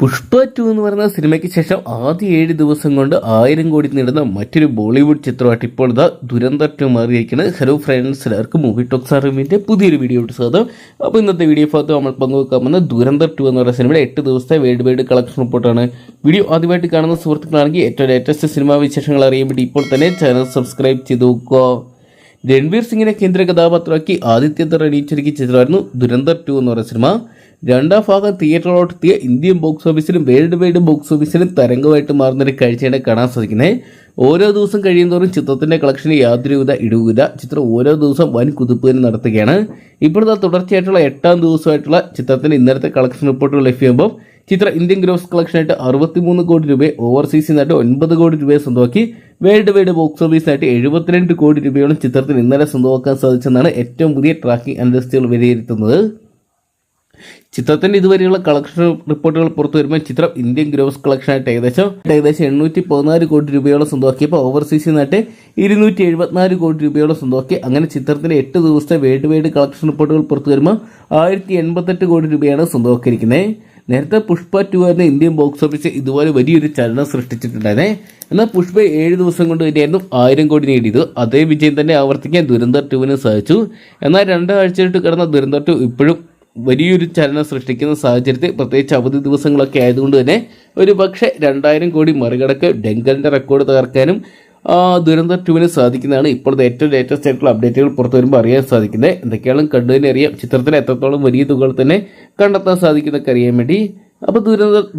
പുഷ്പ 2 എന്ന് പറയുന്ന സിനിമയ്ക്ക് ശേഷം ആദ്യ 7 ദിവസം കൊണ്ട് 1000 കോടി നേടുന്ന മറ്റൊരു ബോളിവുഡ് ചിത്രമായിട്ട് ഇപ്പോൾ ഇതാ ദുരന്തർ 2 മാറിയിരിക്കുന്നത്. ഹലോ ഫ്രണ്ട്സ്, എല്ലാവർക്കും മൂവി ടോക്സ് അറിവിൻ്റെ പുതിയൊരു വീഡിയോ സ്വാഗതം. അപ്പോൾ ഇന്നത്തെ വീഡിയോ ഭാഗത്ത് നമ്മൾ പങ്കുവെക്കാമെന്ന ദുരന്തർ 2 എന്ന് പറയുന്ന സിനിമയുടെ 8 ദിവസത്തെ വേൾഡ് വൈഡ് കളക്ഷൻ റിപ്പോർട്ടാണ്. വീഡിയോ ആദ്യമായിട്ട് കാണുന്ന സുഹൃത്തുക്കളാണെങ്കിൽ ഏറ്റവും ലേറ്റസ്റ്റ് സിനിമാ വിശേഷങ്ങൾ അറിയാൻ വേണ്ടി ഇപ്പോൾ തന്നെ ചാനൽ സബ്സ്ക്രൈബ് ചെയ്ത് നോക്കുക. രൺവീർ സിംഗിനെ കേന്ദ്ര കഥാപാത്രമാക്കി ആദിത്യത്തെ അണിയിച്ചൊരുക്കിയ ചിത്രമായിരുന്നു ദുരന്തർ 2 എന്ന് പറയുന്ന സിനിമ. രണ്ടാം ഭാഗം തിയേറ്ററിലോട്ടെത്തിയ ഇന്ത്യൻ ബോക്സ് ഓഫീസിലും വേൾഡ് വൈഡ് ബോക്സ് ഓഫീസിലും തരംഗമായിട്ട് മാറുന്നൊരു കാഴ്ചയാണ് കാണാൻ സാധിക്കുന്നത്. ഓരോ ദിവസം കഴിയുന്നതോറും ചിത്രത്തിന്റെ കളക്ഷന് യാതൊരുവിധ ഇടിവുകില്ല. ചിത്രം ഓരോ ദിവസം വൻ കുതിപ്പ് തന്നെ നടത്തുകയാണ്. ഇപ്പോഴത്തെ തുടർച്ചയായിട്ടുള്ള 8ാം ദിവസമായിട്ടുള്ള ചിത്രത്തിന്റെ ഇന്നലത്തെ കളക്ഷൻ റിപ്പോർട്ടുകൾ ലഭ്യമാകുമ്പോൾ ചിത്രം ഇന്ത്യൻ ഗ്രോസ് കളക്ഷനായിട്ട് 63 കോടി രൂപ, ഓവർസീസിനായിട്ട് 9 കോടി രൂപയെ സ്വന്തമാക്കി വേൾഡ് വൈഡ് ബോക്സ് ഓഫീസിനായിട്ട് 72 കോടി രൂപയോളം ചിത്രത്തിന് ഇന്നലെ സ്വന്തമാക്കാൻ സാധിച്ചെന്നാണ് ഏറ്റവും പുതിയ ട്രാക്കിംഗ് അനലിസ്റ്റുകൾ വിലയിരുത്തുന്നത്. ചിത്രത്തിന്റെ ഇതുവരെയുള്ള കളക്ഷൻ റിപ്പോർട്ടുകൾ പുറത്തു വരുമ്പോൾ ചിത്രം ഇന്ത്യൻ ഗ്രോസ് കളക്ഷനായിട്ട് ഏകദേശം 814 കോടി രൂപയോളം സ്വന്തമാക്കിയപ്പോൾ ഓവർസീസിനായിട്ട് 274 കോടി രൂപയോളം സ്വന്തമാക്കി. അങ്ങനെ ചിത്രത്തിന്റെ 8 ദിവസത്തെ വേൾഡ് വൈഡ് കളക്ഷൻ റിപ്പോർട്ടുകൾ പുറത്തു വരുമ്പോൾ 1088 കോടി രൂപയാണ് സ്വന്തമാക്കിയിരിക്കുന്നത്. നേരത്തെ പുഷ്പ 2 ആയിരുന്ന ഇന്ത്യൻ ബോക്സ് ഓഫീസ് ഇതുപോലെ വലിയൊരു ചലനം സൃഷ്ടിച്ചിട്ടുണ്ടായിരുന്നേ. എന്നാൽ പുഷ്പ 7 ദിവസം കൊണ്ട് തന്നെയായിരുന്നു 1000 കോടി നേടിയത്. അതേ വിജയം തന്നെ ആവർത്തിക്കാൻ ദുരന്തർ 2 സാധിച്ചു. എന്നാൽ 2 ആഴ്ചയായിട്ട് കിടന്ന ദുരന്തർ 2 ഇപ്പോഴും വലിയൊരു ചലനം സൃഷ്ടിക്കുന്ന സാഹചര്യത്തിൽ, പ്രത്യേകിച്ച് അവധി ദിവസങ്ങളൊക്കെ ആയതുകൊണ്ട് തന്നെ ഒരു പക്ഷേ 2000 കോടി മറികടക്ക് ഡെങ്കലിന്റെ റെക്കോർഡ് തകർക്കാനും ദുരന്തർ 2 സാധിക്കുന്നതാണ് ഇപ്പോഴത്തെ ഏറ്റവും ലേറ്റസ്റ്റ് ആയിട്ടുള്ള അപ്ഡേറ്റുകൾ പുറത്തു വരുമ്പോൾ അറിയാൻ സാധിക്കുന്നത്. എന്തൊക്കെയാണ് കണ്ടുതന്നെ അറിയാം, ചിത്രത്തിന് എത്രത്തോളം വലിയ തുകകൾ തന്നെ കണ്ടെത്താൻ സാധിക്കുന്നതൊക്കെ അറിയാൻ വേണ്ടി. അപ്പോൾ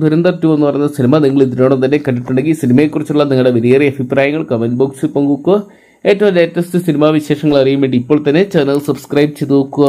ദുരന്തർ 2 എന്ന് പറയുന്ന സിനിമ നിങ്ങൾ ഇതിനോടൊപ്പം തന്നെ കണ്ടിട്ടുണ്ടെങ്കിൽ സിനിമയെക്കുറിച്ചുള്ള നിങ്ങളുടെ വലിയേറിയ അഭിപ്രായങ്ങൾ കമന്റ് ബോക്സിൽ പങ്കുവെക്കുക. ഏറ്റവും ലേറ്റസ്റ്റ് സിനിമാ വിശേഷങ്ങൾ അറിയാൻ വേണ്ടി ഇപ്പോൾ തന്നെ ചാനൽ സബ്സ്ക്രൈബ് ചെയ്ത് നോക്കുക.